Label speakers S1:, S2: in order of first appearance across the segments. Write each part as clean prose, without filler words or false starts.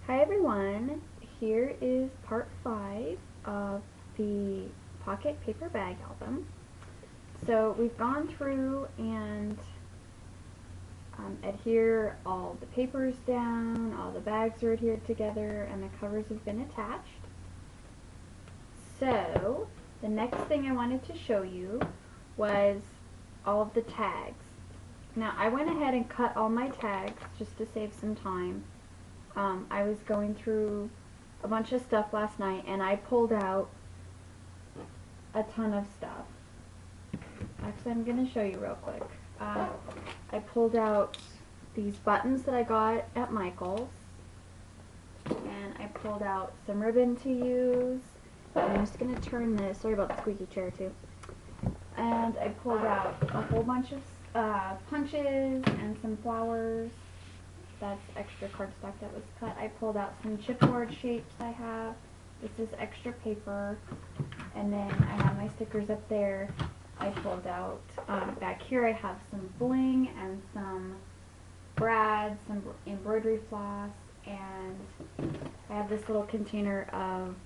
S1: Hi everyone, here is part 5 of the pocket paper bag album. So we've gone through and adhere all the papers down, all the bags are adhered together, and the covers have been attached. So the next thing I wanted to show you was all of the tags. Now I went ahead and cut all my tags just to save some time. I was going through a bunch of stuff last night and I pulled out a ton of stuff. Actually, I'm going to show you real quick. I pulled out these buttons that I got at Michael's, and I pulled out some ribbon to use. I'm just going to turn this, sorry about the squeaky chair too. And I pulled out a whole bunch of punches and some flowers. That's extra cardstock that was cut. I pulled out some chipboard shapes I have. This is extra paper. And then I have my stickers up there. I pulled out, back here I have some bling and some brad, some embroidery floss, and I have this little container of,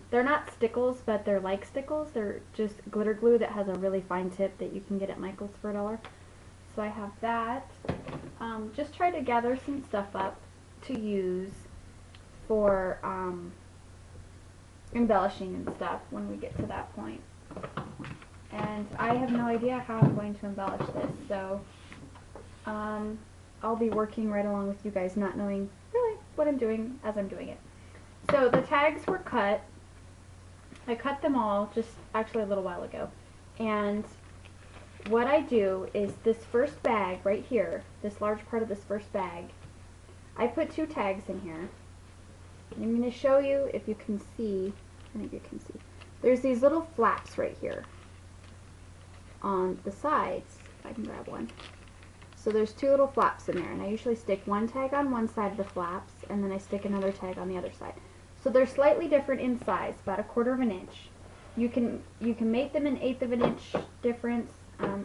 S1: they're not stickles, but they're like stickles. They're just glitter glue that has a really fine tip that you can get at Michael's for $1. So I have that. Just try to gather some stuff up to use for embellishing and stuff when we get to that point. And I have no idea how I'm going to embellish this, so I'll be working right along with you guys, not knowing really what I'm doing as I'm doing it. So the tags were cut. I cut them all just actually a little while ago. And what I do is this first bag right here, this large part of this first bag, I put 2 tags in here. And I'm going to show you if you can see, I think you can see. There's these little flaps right here on the sides. If I can grab one. So there's 2 little flaps in there, and I usually stick one tag on one side of the flaps, and then I stick another tag on the other side. So they're slightly different in size, about 1/4 inch. You can make them an 1/8 inch difference.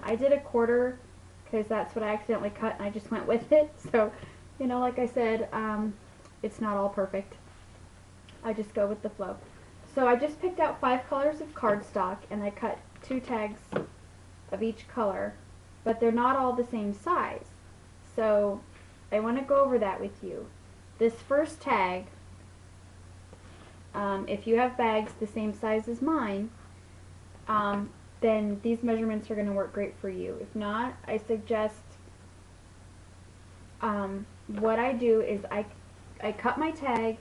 S1: I did 1/4 because that's what I accidentally cut and I just went with it. So, you know, like I said, it's not all perfect. I just go with the flow. So I just picked out 5 colors of cardstock and I cut 2 tags of each color, but they're not all the same size. So I want to go over that with you. This first tag, if you have bags the same size as mine, then these measurements are going to work great for you. If not, I suggest what I do is I cut my tag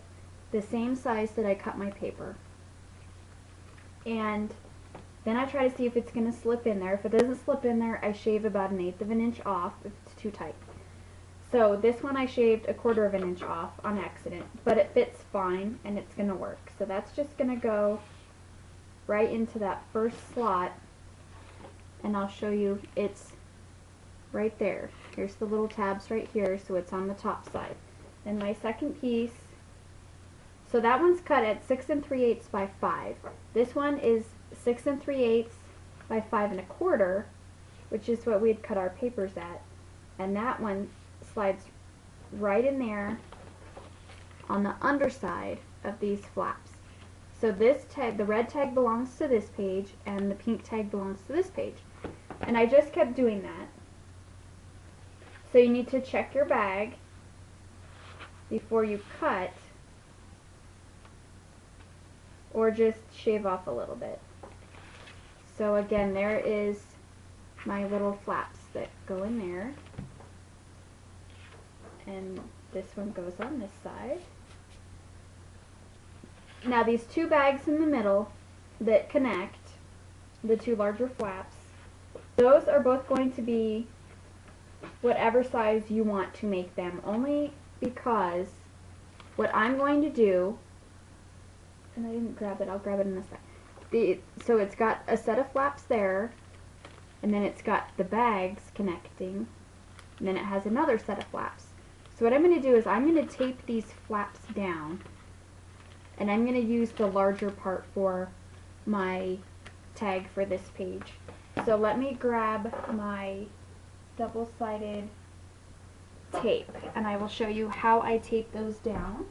S1: the same size that I cut my paper. And then I try to see if it's going to slip in there. If it doesn't slip in there, I shave about 1/8 inch off if it's too tight. So this one I shaved 1/4 inch off on accident, but it fits fine and it's going to work. So that's just going to go right into that first slot, and I'll show you it's right there. Here's the little tabs right here, so it's on the top side. Then my second piece, so that one's cut at 6 3/8 by 5. This one is 6 3/8 by 5 1/4, which is what we had cut our papers at, and that one slides right in there on the underside of these flaps. So this tag, the red tag belongs to this page and the pink tag belongs to this page. And I just kept doing that. So you need to check your bag before you cut, or just shave off a little bit. So again, there is my little flaps that go in there. And this one goes on this side. Now these 2 bags in the middle that connect, the 2 larger flaps, those are both going to be whatever size you want to make them, only because what I'm going to do, and I didn't grab it, I'll grab it in a sec. So it's got a set of flaps there, and then it's got the bags connecting, and then it has another set of flaps. So what I'm going to do is I'm going to tape these flaps down, and I'm going to use the larger part for my tag for this page. So let me grab my double-sided tape tape, and I will show you how I tape those down.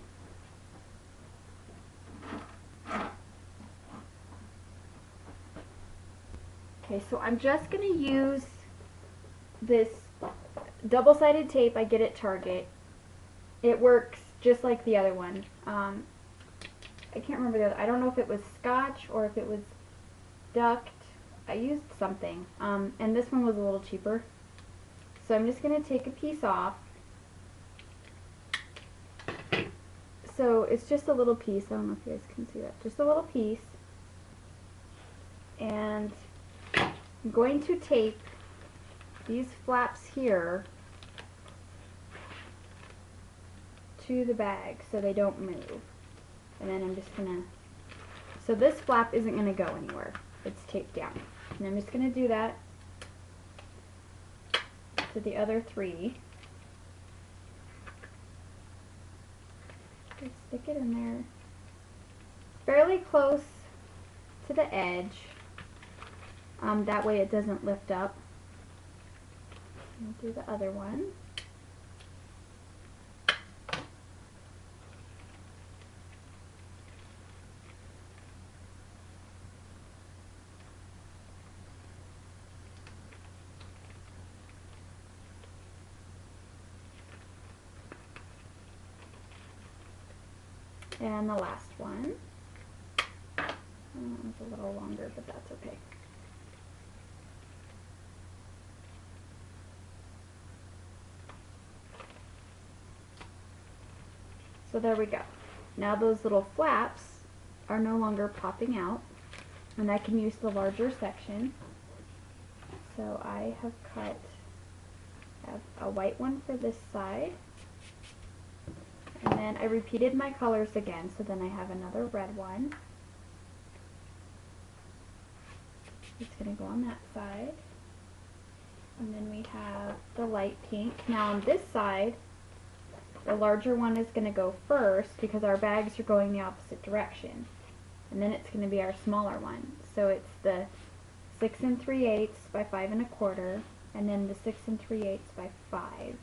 S1: Okay, so I'm just going to use this double-sided tape I get at Target. It works just like the other one. I can't remember the other. I don't know if it was Scotch or if it was duct. I used something, and this one was a little cheaper. So I'm just going to take a piece off. So it's just a little piece. I don't know if you guys can see that. Just a little piece. And I'm going to tape these flaps here to the bag so they don't move. And then I'm just going to, so this flap isn't going to go anywhere. It's taped down. And I'm just going to do that to the other three. Just stick it in there fairly close to the edge. That way it doesn't lift up. And do the other one. And the last one. It's a little longer, but that's okay. So there we go. Now those little flaps are no longer popping out, and I can use the larger section. So I have a white one for this side. And then I repeated my colors again, so then I have another red one. It's going to go on that side. And then we have the light pink. Now on this side, the larger one is going to go first because our bags are going the opposite direction. And then it's going to be our smaller one. So it's the 6 3/8 by 5 1/4, and then the 6 3/8 by 5.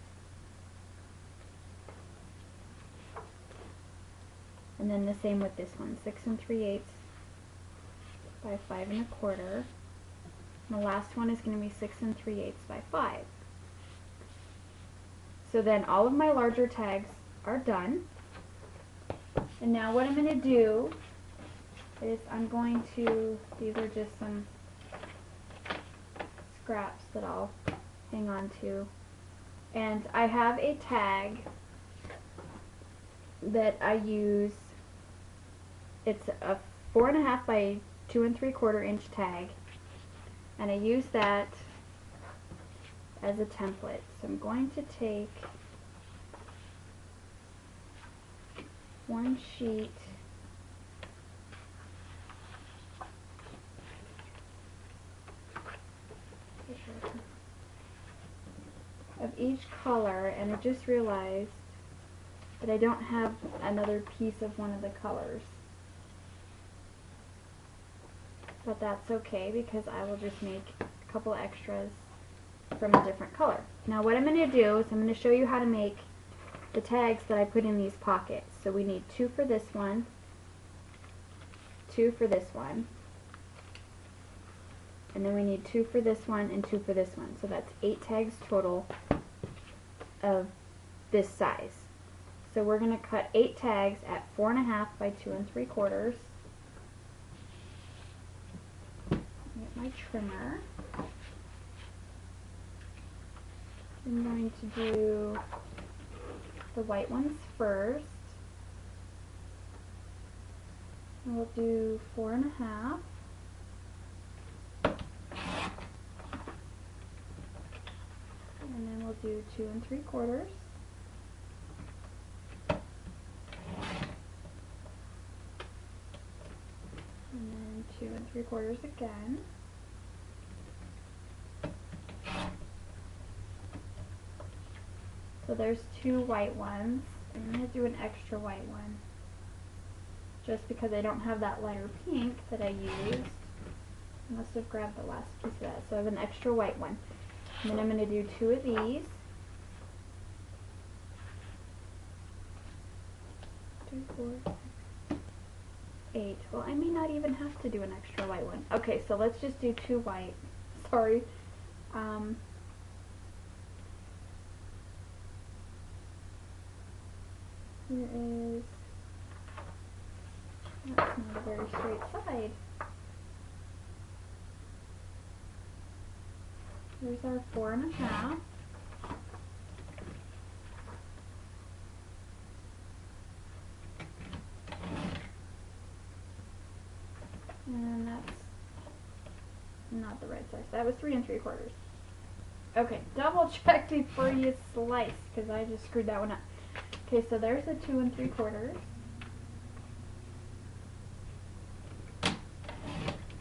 S1: And then the same with this one, 6 3/8 by 5 1/4. And the last one is going to be 6 3/8 by 5. So then all of my larger tags are done. And now what I'm going to do is I'm going to, these are just some scraps that I'll hang on to. And I have a tag that I use. It's a 4.5 by 2 3/4 inch tag, and I use that as a template. So I'm going to take one sheet of each color, and I just realized that I don't have another piece of one of the colors. But that's okay because I will just make a couple extras from a different color. Now what I'm going to do is I'm going to show you how to make the tags that I put in these pockets. So we need 2 for this one, 2 for this one, and then we need 2 for this one and 2 for this one. So that's 8 tags total of this size. So we're going to cut 8 tags at 4.5 by 2 3/4. Get my trimmer. I'm going to do the white ones first. And we'll do 4.5. And then we'll do 2 3/4. And then 2 3/4 again. So there's 2 white ones. I'm going to do an extra white one, just because I don't have that lighter pink that I used. I must have grabbed the last piece of that. So I have an extra white one. And then I'm going to do 2 of these. 2, 4, 8. Well, I may not even have to do an extra white one. Okay, so let's just do 2 white. Sorry. Here is, that's not a very straight side. Here's our 4.5. And that's not the right size. That was 3 3/4. Okay, double check before you slice, because I just screwed that one up. Okay, so there's a 2 3/4.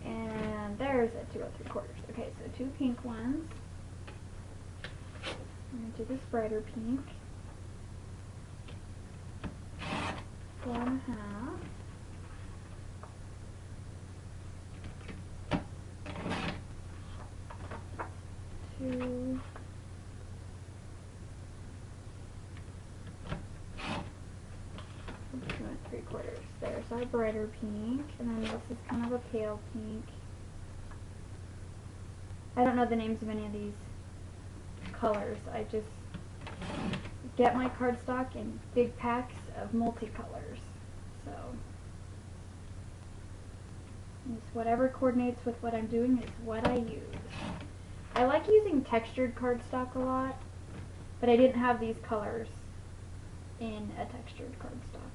S1: And there's a 2 3/4. Okay, so 2 pink ones. I'm going to do this brighter pink. 4.5. 2. 2 3/4. There's our brighter pink, and then this is kind of a pale pink. I don't know the names of any of these colors. I just get my cardstock in big packs of multicolors. So just whatever coordinates with what I'm doing is what I use. I like using textured cardstock a lot, but I didn't have these colors in a textured cardstock.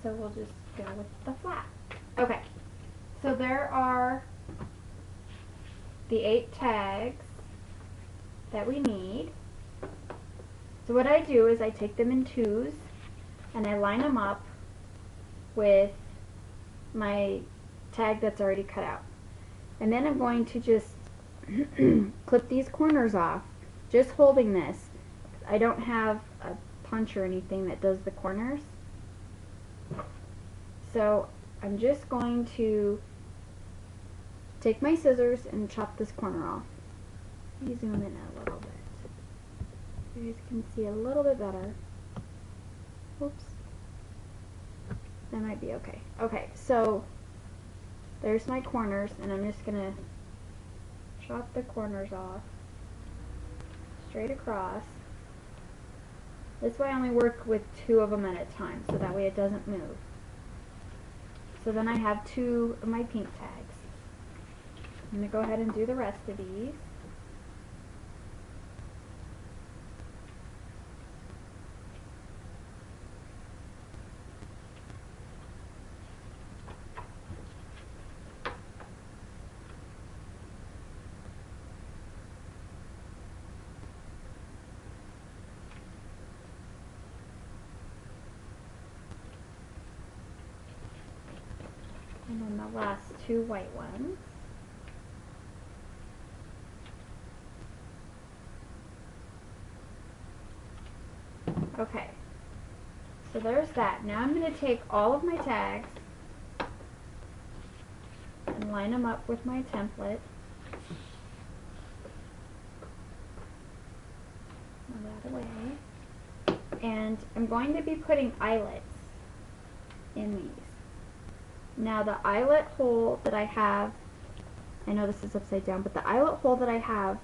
S1: So we'll just go with the flat. Okay, so there are the 8 tags that we need. So what I do is I take them in 2s and I line them up with my tag that's already cut out. And then I'm going to just clip these corners off, just holding this. I don't have a punch or anything that does the corners. So I'm just going to take my scissors and chop this corner off. Let me zoom in a little bit so you guys can see a little bit better. Oops. That might be okay. Okay, so there's my corners, and I'm just going to chop the corners off straight across. This way I only work with 2 of them at a time, so that way it doesn't move. So then I have 2 of my pink tags. I'm going to go ahead and do the rest of these. And then the last 2 white ones. Okay, so there's that. Now I'm going to take all of my tags and line them up with my template. Move that away. And I'm going to be putting eyelets in these. Now the eyelet hole that I have, I know this is upside down, but the eyelet hole that I have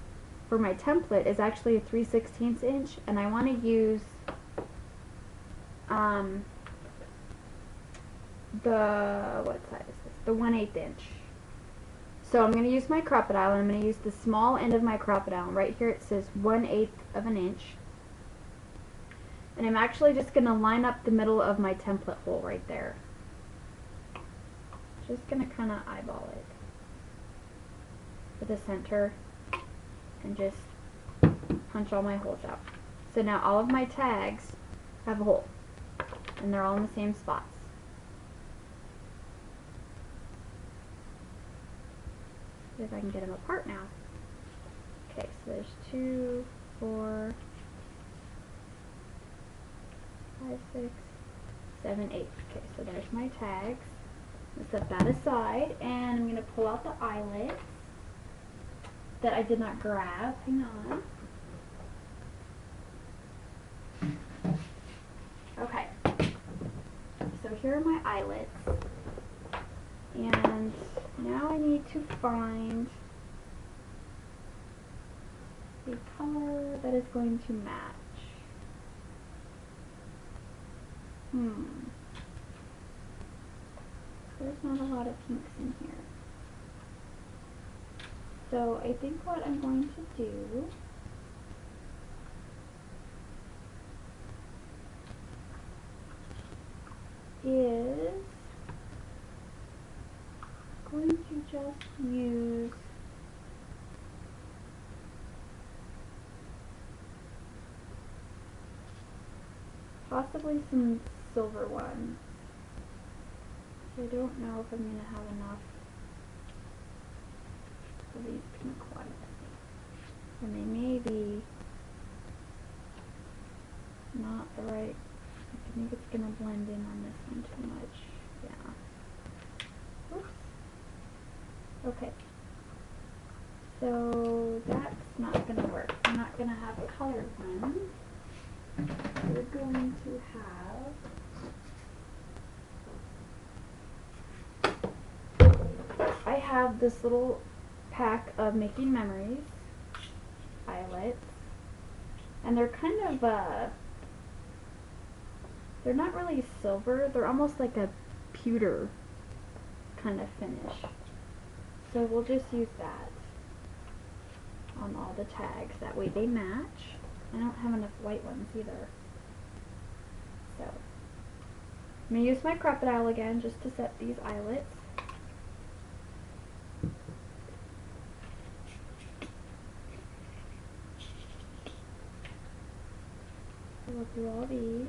S1: for my template is actually a 3/16 inch, and I want to use what size is this? The 1/8 inch. So I'm going to use my crocodile, and I'm going to use the small end of my crocodile. Right here it says 1/8 of an inch. And I'm actually just going to line up the middle of my template hole right there. Just going to kind of eyeball it for the center and just punch all my holes out. So now all of my tags have a hole, and they're all in the same spots. See if I can get them apart now. Okay, so there's 2, 4, 5, 6, 7, 8. Okay, so there's my tags. Let's set that aside, and I'm going to pull out the eyelets that I did not grab. Hang on. Okay. here are my eyelets. And now I need to find a color that is going to match. There's not a lot of pinks in here. So I think what I'm going to do is going to just use possibly some silver ones. I don't know if I'm going to have enough of these pink ones. And they may be not the right, I think it's going to blend in on this one too much. Yeah. Oops. Okay. So that's not going to work. I'm not going to have colored ones. We're going to have, I have this little pack of Making Memories eyelets, and they're kind of, they're not really silver, they're almost like a pewter kind of finish. So we'll just use that on all the tags, that way they match. I don't have enough white ones either. So I'm going to use my crocodile again just to set these eyelets. So we'll do all these.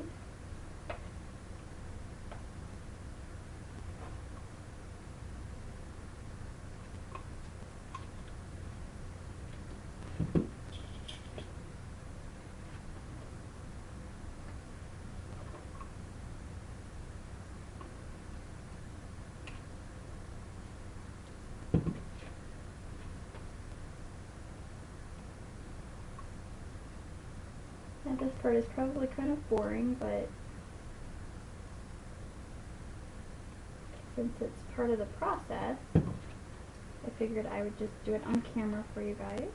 S1: And this part is probably kind of boring, but since it's part of the process, I figured I would just do it on camera for you guys.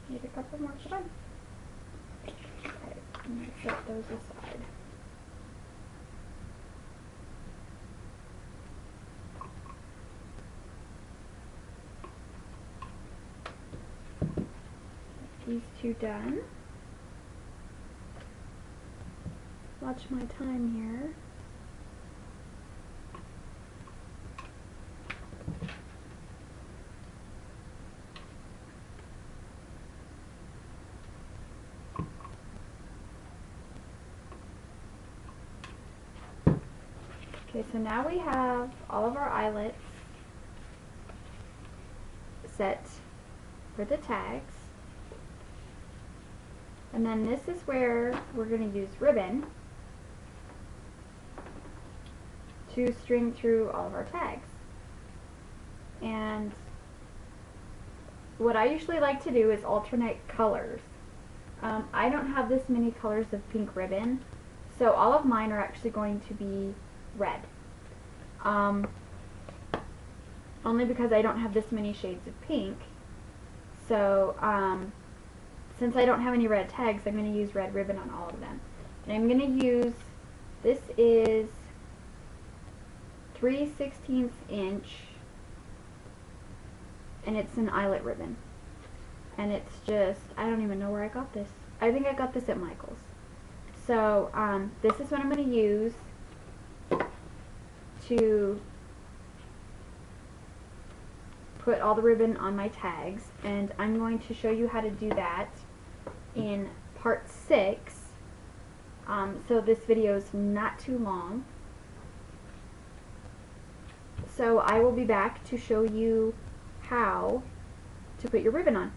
S1: Need a couple more for them. Okay, I'm going to set those aside. These two done. Watch my time here. Okay, so now we have all of our eyelets set for the tags. And then this is where we're going to use ribbon to string through all of our tags. And what I usually like to do is alternate colors. I don't have this many colors of pink ribbon, so all of mine are actually going to be red. Only because I don't have this many shades of pink. So since I don't have any red tags, I'm going to use red ribbon on all of them. And I'm going to use, this is 3/16 inch, and it's an eyelet ribbon. And it's just, I don't even know where I got this. I think I got this at Michael's. So this is what I'm going to use to put all the ribbon on my tags, and I'm going to show you how to do that in part 6, so this video is not too long. So I will be back to show you how to put your ribbon on.